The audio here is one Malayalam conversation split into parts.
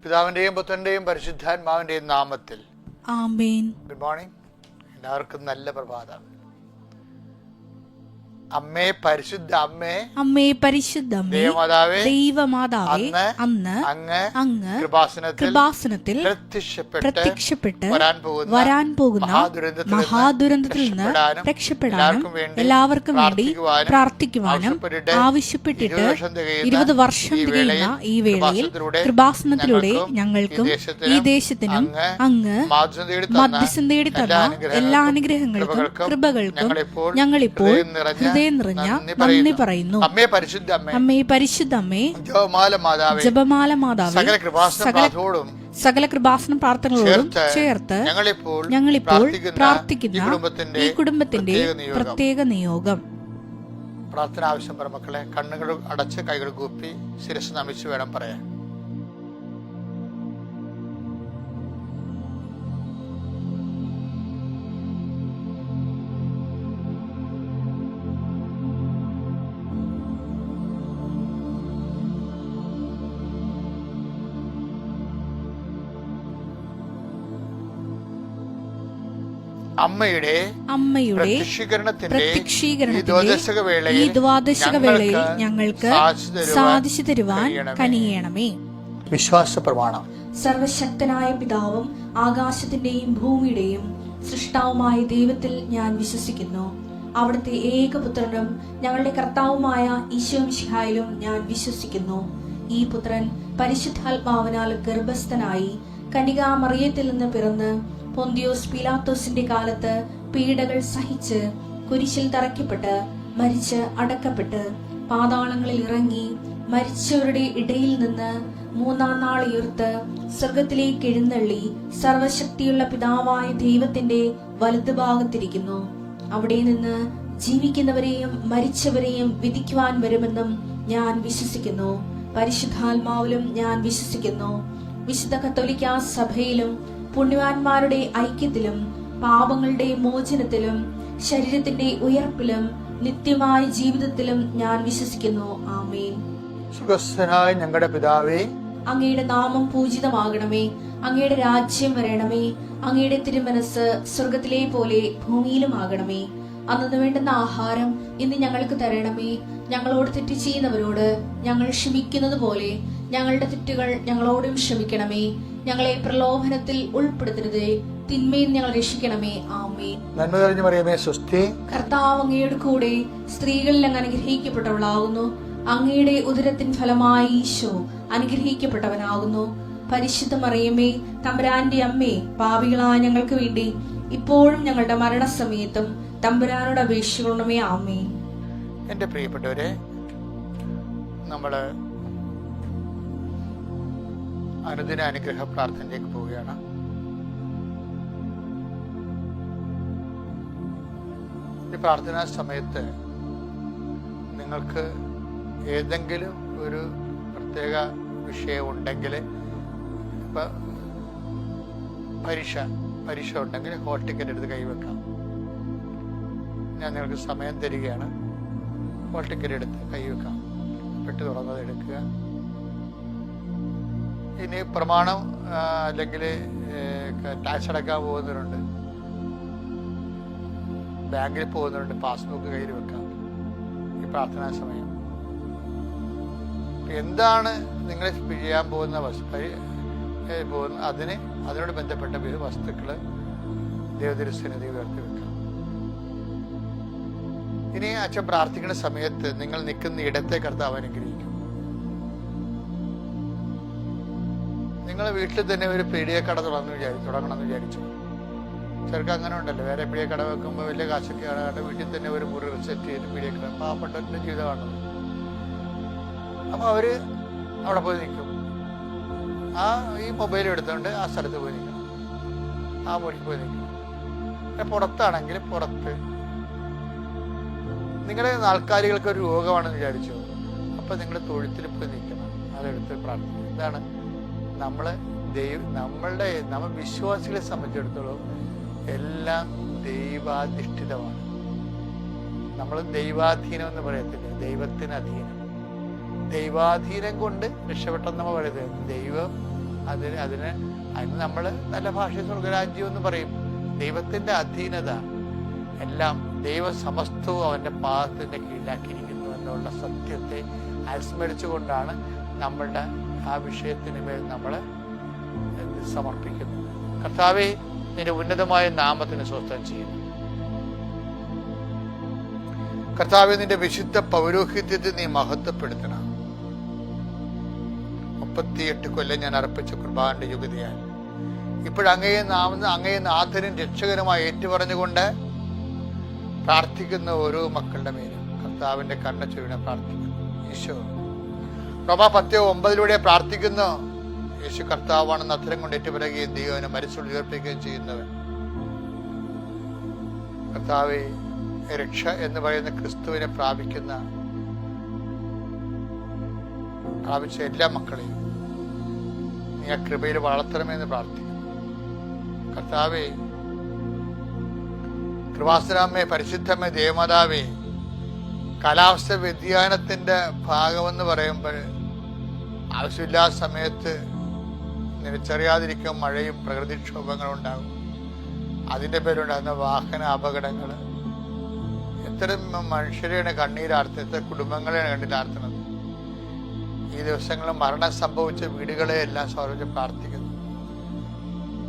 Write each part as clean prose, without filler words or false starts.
പിതാവിന്റെയും പുത്രന്റെയും പരിശുദ്ധാത്മാവിന്റെയും നാമത്തിൽ ആമേൻ. Good morning. എല്ലാവർക്കും നല്ല പ്രഭാതം. അമ്മേ, പരിശുദ്ധ അമ്മേ, അമ്മേ പരിശുദ്ധ അമ്മേ, ദൈവമാതാവേ, ദൈവമാതാവേ, അന്ന് അങ്ങ് കൃപാസനത്തിൽ പ്രത്യക്ഷപ്പെട്ട് വരാൻ പോകുന്ന മഹാദുരന്തത്തിൽ നിന്ന് രക്ഷപ്പെടാനും എല്ലാവർക്കും വേണ്ടി പ്രാർത്ഥിക്കുവാനും ആവശ്യപ്പെട്ടിട്ട് 20 വർഷം തികയുന്ന ഈ വേളയിൽ കൃപാസനത്തിലൂടെ ഞങ്ങൾക്കും ഈ ദേശത്തിനും അങ്ങ് മധ്യസ്ഥം തേടി തന്ന എല്ലാ അനുഗ്രഹങ്ങൾക്കും കൃപകൾക്കും ഞങ്ങളിപ്പോൾ നിറഞ്ഞ നന്ദി പറയുന്നു. അമ്മേ പരിശുദ്ധ അമ്മേ, അമ്മേ പരിശുദ്ധ അമ്മേ, ജപമാല മാതാവേ, സകല കൃപാസന പ്രാർത്ഥനകളോടും ചേർത്ത് ഞങ്ങളിപ്പോൾ പ്രാർത്ഥിക്കുന്ന ഈ കുടുംബത്തിന്റെ പ്രത്യേക നിയോഗം. പ്രാർത്ഥന ആവശ്യം പറ മക്കളെ. കണ്ണുകൾ അടച്ച് കൈകൾ കൂപ്പി ശിരസ് നമിച്ച് വേണം പറയാൻ. അമ്മയുടെ പ്രത്യക്ഷീകരണത്തിന്റെ ഈ ദ്വാദശക വേളയിൽ ഞങ്ങൾക്ക് സാധിച്ചു തരുവാൻ കനിയണമേ. വിശ്വാസ പ്രമാണം. സർവശക്തനായ പിതാവും ആകാശത്തിന്റെയും ഭൂമിയുടെയും സൃഷ്ടാവുമായ ദൈവത്തിൽ ഞാൻ വിശ്വസിക്കുന്നു. അവിടുത്തെ ഏകപുത്രനും ഞങ്ങളുടെ കർത്താവുമായ ഈശോ മിശിഹായിലും ഞാൻ വിശ്വസിക്കുന്നു. ഈ പുത്രൻ പരിശുദ്ധാത്മാവിനാൽ ഗർഭസ്ഥനായി കന്യകാ മറിയത്തിൽ നിന്ന് പിറന്ന് പൊന്തിയോസ് പീലാത്തോസിന്റെ കാലത്ത് പീഡകൾ സഹിച്ച് കുരിശിൽ തറയ്ക്കപ്പെട്ട് മരിച്ച് അടക്കപ്പെട്ട് പാതാളങ്ങളിൽ ഇറങ്ങി മരിച്ചവരുടെ ഇടയിൽ നിന്ന് 3-ാം നാൾ ഉയർത്ത് സ്വർഗത്തിലേക്ക് എഴുന്നള്ളി സർവശക്തിയുള്ള പിതാവായ ദൈവത്തിന്റെ വലതുഭാഗത്തിരിക്കുന്നു. അവിടെ നിന്ന് ജീവിക്കുന്നവരെയും മരിച്ചവരെയും വിധിക്കുവാൻ വരുമെന്നും ഞാൻ വിശ്വസിക്കുന്നു. പരിശുദ്ധാത്മാവിലും ഞാൻ വിശ്വസിക്കുന്നു. വിശുദ്ധ കത്തോലിക്കാ സഭയിലും പുണ്യവാന്മാരുടെ ഐക്യത്തിലും പാപങ്ങളുടെ മോചനത്തിലും ശരീരത്തിന്റെ ഉയർപ്പിലും നിത്യമായ ജീവിതത്തിലും ഞാൻ വിശ്വസിക്കുന്നു. ആമേൻ. സുഖസ്ഥനായ ഞങ്ങളുടെ പിതാവേ, അങ്ങയുടെ നാമം പൂജിതമാകണമേ. അങ്ങയുടെ രാജ്യം വരണമേ. അങ്ങയുടെ തിരുമനസ് സ്വർഗത്തിലെ പോലെ ഭൂമിയിലും ആകണമേ. അന്നു വേണ്ടുന്ന ആഹാരം ഇന്ന് ഞങ്ങൾക്ക് തരണമേ. ഞങ്ങളോട് തെറ്റ് ചെയ്യുന്നവരോട് ഞങ്ങൾ ക്ഷമിക്കുന്നത് പോലെ ഞങ്ങളുടെ തെറ്റുകൾ ഞങ്ങളോടും ക്ഷമിക്കണമേ. ഞങ്ങളെ പ്രലോഭനത്തിൽ ഉൾപ്പെടുത്തരുതേ, തിന്മയിൽ ഞങ്ങൾ രക്ഷിക്കണമേ. ആമേൻ. നന്മ നിറഞ്ഞ മറിയമേ, സ്വസ്തി. കർത്താവ് അങ്ങയുടെ കൂടെ സ്ത്രീകളിൽ അങ്ങ് അനുഗ്രഹിക്കപ്പെട്ടവളാകുന്നു. അങ്ങയുടെ ഉദരത്തിൻ ഫലമായി ഈശോ അനുഗ്രഹിക്കപ്പെട്ടവനാകുന്നു. പരിശുദ്ധ മറിയമേ, തമ്പുരാന്റെ അമ്മേ, പാപികളായ ഞങ്ങൾക്ക് വേണ്ടി ഇപ്പോഴും ഞങ്ങളുടെ മരണസമയത്തും തമ്പുരാനോട് അപേക്ഷിക്കണമേ. ആമേൻ. എന്റെ പ്രിയപ്പെട്ടവരെ, നമ്മള് അനുദിന അനുഗ്രഹ പ്രാർത്ഥനയിലേക്ക് പോവുകയാണ്. ഈ പ്രാർത്ഥനാ സമയത്ത് നിങ്ങൾക്ക് ഏതെങ്കിലും ഒരു പ്രത്യേക വിഷയം ഉണ്ടെങ്കിൽ, ഇപ്പൊ പരീക്ഷ ഉണ്ടെങ്കിൽ ഹോൾ ടിക്കറ്റ് എടുത്ത് കൈവെക്കാം. ഞാൻ നിങ്ങൾക്ക് സമയം തരികയാണ്. ഹോൾ ടിക്കറ്റ് എടുത്ത് കൈവെക്കാം. പെട്ട് തുറന്നത് എടുക്കുക. ഇനി പ്രമാണം അല്ലെങ്കിൽ ടാക്സ് അടക്കാൻ പോകുന്നവരുണ്ട്, ബാങ്കിൽ പോകുന്നവരുണ്ട്, പാസ്ബുക്ക് കയ്യിൽ വെക്കാം. ഈ പ്രാർത്ഥനാ സമയം എന്താണ് നിങ്ങൾ ചെയ്യാൻ പോകുന്ന അതിനോട് ബന്ധപ്പെട്ട വസ്തുക്കൾ ദൈവതിരുസന്നിധി ഉയർത്തി വെക്കാം. ഇനി അച്ഛൻ പ്രാർത്ഥിക്കുന്ന സമയത്ത് നിങ്ങൾ നിൽക്കുന്ന ഇടത്തെ കർത്താവ് അനുഗ്രഹിക്കും. നിങ്ങൾ വീട്ടിൽ തന്നെ ഒരു പീഡികക്കട തുടങ്ങണമെന്ന് വിചാരിച്ചു. ചെറുക്ക അങ്ങനെ ഉണ്ടല്ലോ, വേറെ പീഡികക്കട വെക്കുമ്പോൾ വലിയ കാശൊക്കെ ആകാണ്ട് വീട്ടിൽ തന്നെ ഒരു മുറി സെറ്റ് ചെയ്ത് പീഡികക്കട പാവപ്പെട്ടവരുടെ ജീവിതമാണത്. അപ്പൊ അവര് അവിടെ പോയി നിൽക്കും. ഈ മൊബൈൽ എടുത്തുകൊണ്ട് ആ സ്ഥലത്ത് പോയി നിൽക്കണം, ആ മുറിക്ക് പോയി നിൽക്കണം. പുറത്താണെങ്കിൽ പുറത്ത്. നിങ്ങളുടെ നാൽക്കാലികൾക്ക് ഒരു രോഗമാണെന്ന് വിചാരിച്ചു, അപ്പൊ നിങ്ങൾ തൊഴുത്തിൽ പോയി നിൽക്കണം. അതെടുത്ത് പ്രാർത്ഥിക്കും. ഇതാണ് നമ്മൾ വിശ്വാസികളെ സംബന്ധിച്ചിടത്തോളം എല്ലാം ദൈവാധിഷ്ഠിതമാണ്. നമ്മൾ ദൈവാധീനം എന്ന് പറയത്തില്ല, ദൈവത്തിന് അധീനം. ദൈവാധീനം കൊണ്ട് രക്ഷപ്പെട്ടെന്ന് നമ്മൾ പറയുന്നത്. ദൈവം അതിന് നമ്മൾ നല്ല ഭാഷയിൽ സ്വർഗരാജ്യം എന്ന് പറയും. ദൈവത്തിന്റെ അധീനത എല്ലാം ദൈവം സമസ്തവും അവന്റെ പാദത്തിന്റെ കീഴിലാക്കിയിരിക്കുന്നു എന്നുള്ള സത്യത്തെ അനുസ്മരിച്ചുകൊണ്ടാണ് നമ്മളുടെ ആ വിഷയത്തിന് മേൽ നമ്മൾ സമർപ്പിക്കുന്നത്. കർത്താവേ, നിന്റെ ഉന്നതമായ നാമത്തിന് സ്വസ്ഥം ചെയ്യുന്നു. കർത്താവേ, നിന്റെ വിശുദ്ധ പൗരോഹിത്യത്തെ നീ മഹത്വപ്പെടുത്തണം. 38 കൊല്ലം ഞാൻ അർപ്പിച്ച കൃപാന്റെ യുഗതിയാൽ ഇപ്പോഴങ്ങയെ നാഥനും രക്ഷകനുമായി ഏറ്റുപറഞ്ഞുകൊണ്ട് പ്രാർത്ഥിക്കുന്ന ഓരോ മക്കളുടെ മേലും കർത്താവിന്റെ കണ്ണ ചൊരിഞ്ഞ പ്രാർത്ഥിക്കുന്നു. ഈശോ റോമാ 10:9 പ്രാർത്ഥിക്കുന്നു. യേശു കർത്താവാണെന്ന് അത്തരം കൊണ്ട് ഏറ്റുപറയുകയും ദൈവനെ മരിച്ചുള്ള ഉയർപ്പിക്കുകയും ചെയ്യുന്നവൻ. കർത്താവെ, രക്ഷ എന്ന് പറയുന്ന ക്രിസ്തുവിനെ പ്രാപിച്ച എല്ലാ മക്കളെയും നീ ആ കൃപയിൽ വളർത്തണമെന്ന് പ്രാർത്ഥിക്കുന്നു. കർത്താവെ, കൃപാസനാമേ, പരിശുദ്ധമേ, ദേവമാതാവേ, കാലാവസ്ഥ വ്യതിയാനത്തിന്റെ ഭാഗമെന്ന് പറയുമ്പോൾ ആവശ്യമില്ലാത്ത സമയത്ത് നിനച്ചറിയാതിരിക്കും മഴയും പ്രകൃതിക്ഷോഭങ്ങളും ഉണ്ടാകും. അതിൻ്റെ പേരുണ്ടാകുന്ന വാഹന അപകടങ്ങൾ എത്ര മനുഷ്യരെയാണ് കണ്ണീരാർത്തുന്നത്, എത്ര കുടുംബങ്ങളെയാണ് കണ്ണീരാർത്തുന്നത്. ഈ ദിവസങ്ങളിൽ മരണം സംഭവിച്ച വീടുകളെ എല്ലാം സ്വർഗ്ഗത്തിൽ പ്രാർത്ഥിക്കുന്നു.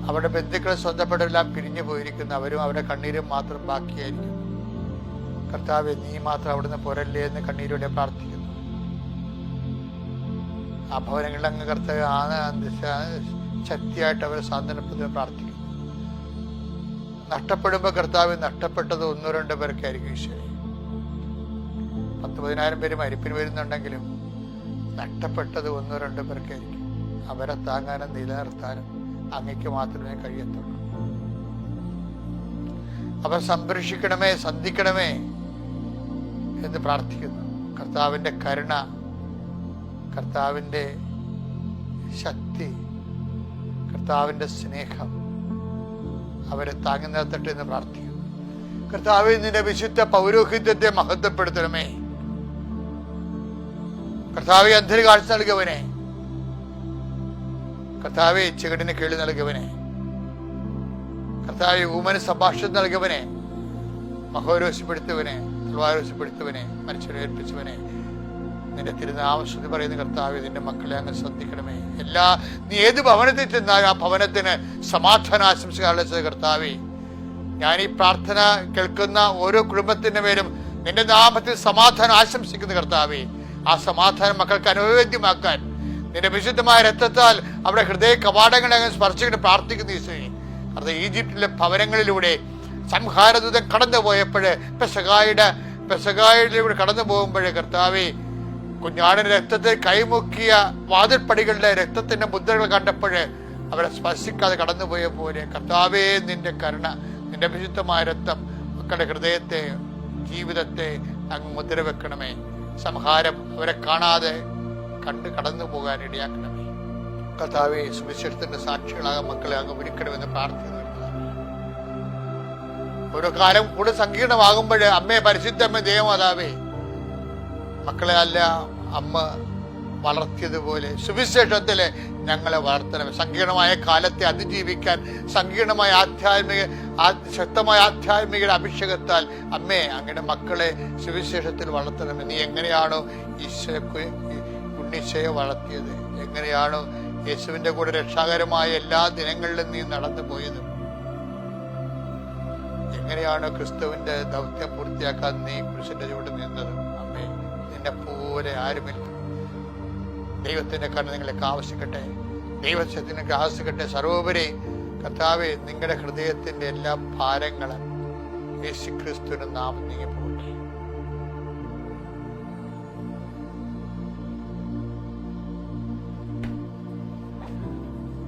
അവരുടെ ബന്ധുക്കളെ സ്വന്തപ്പെട്ടെല്ലാം പിരിഞ്ഞു പോയിരിക്കുന്നു. അവരും അവരുടെ കണ്ണീരും മാത്രം ബാക്കിയായിരിക്കുന്നു. കർത്താവെ, നീ മാത്രം അവിടുന്ന് പോരല്ലേ എന്ന് കണ്ണീരോടെ പ്രാർത്ഥിക്കുന്നു. ആ ഭവനങ്ങളിൽ അങ്ങ് കർത്താവ് ശക്തിയായിട്ട് അവരെ സാന്ത്വനപ്പെടുത്താൻ പ്രാർത്ഥിക്കുന്നു. നഷ്ടപ്പെടുമ്പോൾ കർത്താവ് നഷ്ടപ്പെട്ടത് 1-2 പേർക്കായിരിക്കും. ഈശോയെ, 10,000-10,000 പേര് മരിപ്പിന് വരുന്നുണ്ടെങ്കിലും നഷ്ടപ്പെട്ടത് 1-2 പേർക്കായിരിക്കും. അവരെ താങ്ങാനും നിലനിർത്താനും അങ്ങയ്ക്ക് മാത്രമേ കഴിയത്തുള്ളൂ. അവർ സംരക്ഷിക്കണമേ, സന്ധിക്കണമേ എന്ന് പ്രാർത്ഥിക്കുന്നു. കർത്താവിൻ്റെ കരുണ, കർത്താവിൻ്റെ ശക്തി, കർത്താവിൻ്റെ സ്നേഹം അവരെ താങ്ങി നിർത്തട്ടെ എന്ന് പ്രാർത്ഥിക്കുന്നു. കർത്താവേ, നിന്റെ വിശുദ്ധ പൗരോഹിത്യത്തെ മഹത്വപ്പെടുത്തണമേ. കർത്താവേ, അന്ധന് കാഴ്ച നൽകിയവനെ, കർത്താവേ, ചെകിടിന് കേളി നൽകിയവനെ, കർത്താവേ, ഊമന് സംഭാഷണം നൽകിയവനെ, മഹോരോശപ്പെടുത്തവനെ, തൽവാരോശപ്പെടുത്തവനെ, മനുഷ്യരെ ഏൽപ്പിച്ചവനെ, നിന്റെ തിരുനാമസ്തുതി പറയുന്ന കർത്താവേ, നിന്റെ മക്കളെ അങ്ങ് ശ്രദ്ധിക്കണമേ. നീ ഏത് ഭവനത്തിൽ ചെന്നാൽ ആ ഭവനത്തിന് സമാധാന ആശംസകൾ കർത്താവേ. ഞാൻ ഈ പ്രാർത്ഥന കേൾക്കുന്ന ഓരോ കുടുംബത്തിന്റെ മേലും നിന്റെ നാമത്തിൽ സമാധാനം ആശംസിക്കുന്ന കർത്താവേ. ആ സമാധാനം മക്കൾക്ക് അനുവേദ്യമാക്കാൻ നിന്റെ വിശുദ്ധമായ രക്തത്താൽ അവിടെ ഹൃദയ കവാടങ്ങളെ അങ്ങ് സ്പർശിച്ചിട്ട് പ്രാർത്ഥിക്കുന്ന ഈശോയെ. അത് ഈജിപ്തിലെ ഭവനങ്ങളിലൂടെ സംഹാരദൂതൻ കടന്നു പോയപ്പോഴ് പെസഹായിലൂടെ കടന്നു പോകുമ്പോഴേ കർത്താവേ, കുഞ്ഞാടിന്റെ രക്തത്തിൽ കൈമുക്കിയ വാതിൽപ്പടികളുടെ രക്തത്തിന്റെ മുദ്രകൾ കണ്ടപ്പോഴ് അവരെ സ്പർശിക്കാതെ കടന്നുപോയ പോലെ കർത്താവേ, നിന്റെ കരുണ, നിന്റെ വിശുദ്ധമായ രക്തം മക്കളുടെ ഹൃദയത്തെ, ജീവിതത്തെ അങ്ങ് മുദ്ര വെക്കണമേ. സംഹാരം അവരെ കാണാതെ കണ്ട് കടന്നു പോകാൻ ഇടയാക്കണമേ. കർത്താവേ, സുവിശേഷത്തിന്റെ സാക്ഷികളാകാൻ മക്കളെ അങ്ങ് ഒരുക്കണമെന്ന് പ്രാർത്ഥിക്കുന്നു. ഓരോ കാലം കൂടുതൽ സങ്കീർണമാകുമ്പോൾ അമ്മേ, പരിശുദ്ധമ്മേ, ദേവമാതാവേ, മക്കളെ അല്ല അമ്മ വളർത്തിയതുപോലെ സുവിശേഷത്തിലെ ഞങ്ങളെ വളർത്തണം. സങ്കീർണമായ കാലത്തെ അതിജീവിക്കാൻ സങ്കീർണമായ ശക്തമായ ആധ്യാത്മികയുടെ അഭിഷേകത്താൽ അമ്മേ, അങ്ങയുടെ മക്കളെ സുവിശേഷത്തിൽ വളർത്തണം. നീ എങ്ങനെയാണോ ഉണ്ണീശയെ വളർത്തിയത്, എങ്ങനെയാണോ യേശുവിന്റെ കൂടെ രക്ഷാകരമായ എല്ലാ ദിനങ്ങളിലും നീ നടന്നു പോയത്, എങ്ങനെയാണോ ക്രിസ്തുവിന്റെ ദൗത്യം പൂർത്തിയാക്കാൻ നീ കുരിശിന്റെ ചുവട് നിന്നത്, അമ്മേ, നിന്നെ പോലെ ആരുമില്ല. ദൈവത്തിന്റെ കണ്ണ് നിങ്ങളൊക്കെ ആവശ്യിക്കട്ടെ, ദൈവത്തിനൊക്കെ ആവശ്യിക്കട്ടെ. സർവോപരി കർത്താവേ, നിങ്ങളുടെ ഹൃദയത്തിന്റെ എല്ലാ ഭാരങ്ങളും യേശു ക്രിസ്തുവിന്റെ നാമം നീങ്ങി പോകട്ടെ.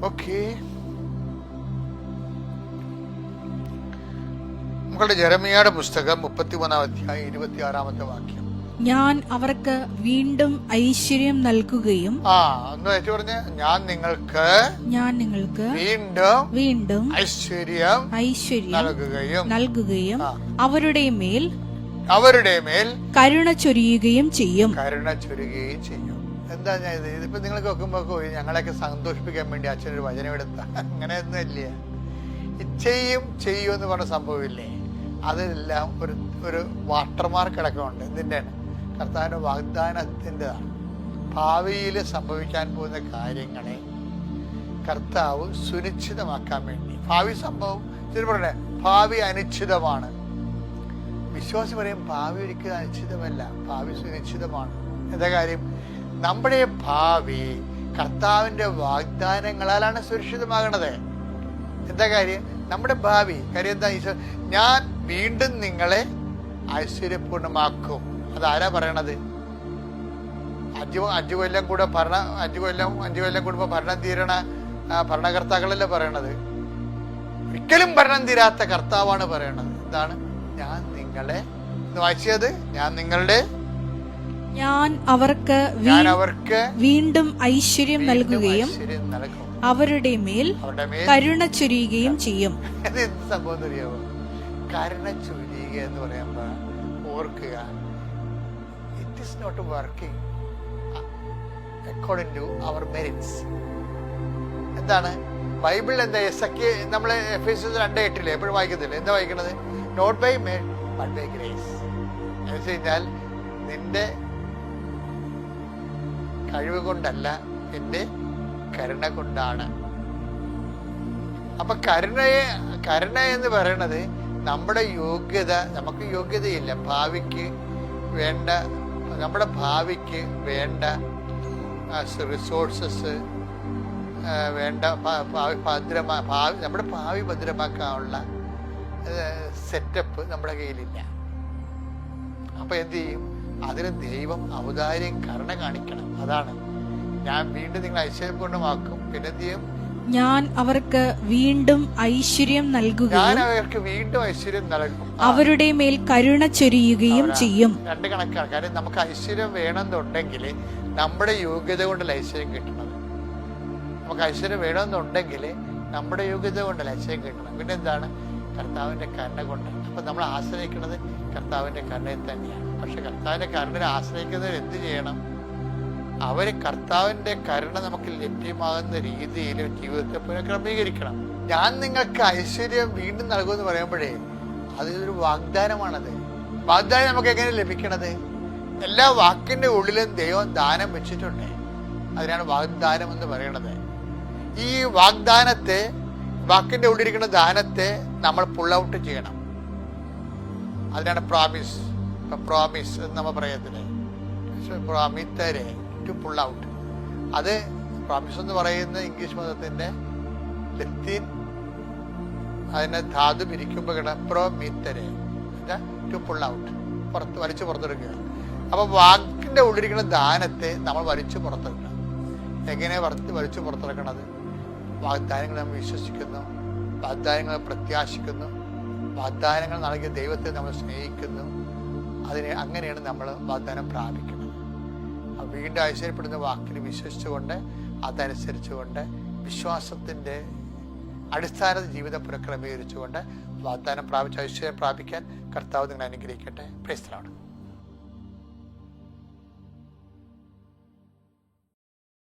ഓക്കെ, നമ്മളുടെ ജെറമിയായുടെ പുസ്തകം 33-ാം അധ്യായം 26-ാമത്തെ വാക്യം. ഞാൻ അവർക്ക് വീണ്ടും ഐശ്വര്യം നൽകുകയും ഞാൻ നിങ്ങൾക്ക് വീണ്ടും ഐശ്വര്യം നൽകുകയും അവരുടെ മേൽ അവരുടെ മേൽ കരുണ ചൊരിയുകയും ചെയ്യും. കരുണ ചൊരിയുകയും ചെയ്യും. എന്താ ഞാൻ ഇതിപ്പോ നിങ്ങൾ കേൾക്കുമ്പോ ഞങ്ങളെയൊക്കെ സന്തോഷിപ്പിക്കാൻ വേണ്ടി അച്ഛനൊരു വചനം എടുത്ത അങ്ങനെയൊന്നും ഇല്ല. ചെയ്യും എന്ന് പറഞ്ഞ സംഭവമില്ലേ, അതെല്ലാം ഒരു വാട്ടർമാർക്ക് അടക്കമുണ്ട്. എന്തിൻ്റെയാണ്? കർത്താവിന്റെ വാഗ്ദാനത്തിൻ്റെതാണ്. ഭാവിയിൽ സംഭവിക്കാൻ പോകുന്ന കാര്യങ്ങളെ കർത്താവ് സുനിശ്ചിതമാക്കാൻ വേണ്ടി. ഭാവി സംഭവം പറയണേ, ഭാവി അനിശ്ചിതമാണ്. വിശ്വാസി പറയും ഭാവി ഒരിക്കലും അനിശ്ചിതമല്ല, ഭാവി സുനിശ്ചിതമാണ്. എന്താ കാര്യം? നമ്മുടെ ഭാവി കർത്താവിന്റെ വാഗ്ദാനങ്ങളാലാണ് സുരക്ഷിതമാകണത്. എന്താ കാര്യം? നമ്മുടെ ഭാവി കാര്യം എന്താ? ഈശോ ഞാൻ വീണ്ടും നിങ്ങളെ ഐശ്വര്യപൂർണമാക്കും. അതാരാ പറയണത്? അഞ്ചു കൊല്ലം കൂടുമ്പോ ഭരണം തീരണ ഭരണകർത്താക്കളല്ലേ പറയണത്. ഒരിക്കലും ഭരണം തീരാത്ത കർത്താവാണ് പറയണത്. എന്താണ്? ഞാൻ നിങ്ങളെ വായിച്ചത്, ഞാൻ അവർക്ക് വീണ്ടും ഐശ്വര്യം നൽകുകയും അവരുടെ മേൽ കരുണ ചൊരിയുകയും ചെയ്യും. എന്ത് സംഭവം അറിയാമോ? കരുണ ചൊരിയുക എന്ന് പറയുമ്പോ ഓർക്കുക, it is not working according to our merits. എന്താണ് ബൈബിൾ? എന്താ നമ്മള് എഫേസ്യസ് 2:8 എപ്പോഴും വായിക്കുന്നില്ല. എന്താ വായിക്കണത്? Not by merit but by grace. എന്ന് വെച്ച് കഴിഞ്ഞാൽ നിന്റെ കഴിവ് കൊണ്ടല്ല, എന്റെ കരുണ കൊണ്ടാണ്. അപ്പൊ കരുണ എന്ന് പറയണത് നമ്മുടെ യോഗ്യത, നമുക്ക് യോഗ്യതയില്ല ഭാവിക്ക് വേണ്ട, നമ്മുടെ ഭാവിക്ക് വേണ്ട റിസോഴ്സസ് വേണ്ട, നമ്മുടെ ഭാവി ഭദ്രമാക്കാനുള്ള സെറ്റപ്പ് നമ്മുടെ കയ്യിലില്ല. അപ്പൊ എന്ത് ചെയ്യും? അതിന് ദൈവം ഔദാര്യം കരുണ കാണിക്കണം. അതാണ് ഞാൻ വീണ്ടും നിങ്ങൾ ഐശ്വര്യപൂർണ്ണമാക്കും. പിന്നെ എന്ത് ചെയ്യും? ഞാൻ അവർക്ക് വീണ്ടും ഐശ്വര്യം നൽകുകയും അവരുടെ മേൽ കരുണ ചൊരിയുകയും ചെയ്യും. രണ്ട് കണക്കാണ്. കാര്യം നമുക്ക് ഐശ്വര്യം വേണമെന്നുണ്ടെങ്കിൽ നമ്മുടെ യോഗ്യത കൊണ്ടല്ല ഐശ്വര്യം കിട്ടണത്. നമുക്ക് ഐശ്വര്യം വേണമെന്നുണ്ടെങ്കിൽ നമ്മുടെ യോഗ്യത കൊണ്ടല്ല ഐശ്വര്യം കിട്ടണം. പിന്നെ എന്താണ്? കർത്താവിന്റെ കരുണ കൊണ്ടാണ്. അപ്പൊ നമ്മൾ ആശ്രയിക്കുന്നത് കർത്താവിന്റെ കരുണയെ തന്നെയാണ്. പക്ഷെ കർത്താവിന്റെ കരുണയെ ആശ്രയിക്കുന്നവർ എന്ത് ചെയ്യണം? അവര് കർത്താവിന്റെ കരുണ നമുക്ക് ലഭ്യമാകുന്ന രീതിയിൽ ജീവിതത്തെ പുനഃക്രമീകരിക്കണം. ഞാൻ നിങ്ങൾക്ക് ഐശ്വര്യം വീണ്ടും നൽകുമെന്ന് പറയുമ്പോഴേ അതൊരു വാഗ്ദാനമാണത്. വാഗ്ദാനം നമുക്ക് എങ്ങനെ ലഭിക്കണത്? എല്ലാ വാക്കിന്റെ ഉള്ളിലും ദൈവം ദാനം വെച്ചിട്ടുണ്ട്. അതിനാണ് വാഗ്ദാനം എന്ന് പറയണത്. ഈ വാക്കിന്റെ ഉള്ളിരിക്കുന്ന ദാനത്തെ നമ്മൾ പുൾ ഔട്ട് ചെയ്യണം. അതിനാണ് പ്രോമിസ് എന്ന് നമ്മൾ പറയത്തില്ലേ, പ്രോമിത്തരെ ടു പുൾ ഔട്ട്. അത് പ്രോമിസ് എന്ന് പറയുന്ന ഇംഗ്ലീഷ് പദത്തിന്റെ ലത്തീൻ അതിനെ ധാതു പിരിക്കുമ്പോൾ പ്രോമിത്തരെ ടു പുൾ ഔട്ട്, വലിച്ചു പുറത്തെടുക്കുക. അപ്പൊ വാക്കിന്റെ ഉള്ളിരിക്കുന്ന ദാനത്തെ നമ്മൾ വലിച്ചു പുറത്തെടുക്കണം. എങ്ങനെ വലിച്ചു പുറത്തിറക്കണത്? വാഗ്ദാനങ്ങൾ നമ്മൾ വിശ്വസിക്കുന്നു, വാഗ്ദാനങ്ങൾ പ്രത്യാശിക്കുന്നു, വാഗ്ദാനങ്ങൾ നൽകിയ ദൈവത്തെ നമ്മൾ സ്നേഹിക്കുന്നു. അങ്ങനെയാണ് നമ്മൾ വാഗ്ദാനം പ്രാപിക്കുന്നത്. വീണ്ടും ഐശ്വര്യപ്പെടുന്ന വാക്കിന് വിശ്വസിച്ചുകൊണ്ട് അതനുസരിച്ചുകൊണ്ട് വിശ്വാസത്തിന്റെ അടിസ്ഥാന ജീവിതം പുനഃക്രമീകരിച്ചുകൊണ്ട് വാഗ്ദാനം പ്രാപിച്ച് ഐശ്വര്യം പ്രാപിക്കാൻ കർത്താവ് നിങ്ങളെ അനുഗ്രഹിക്കട്ടെ. Praise the Lord.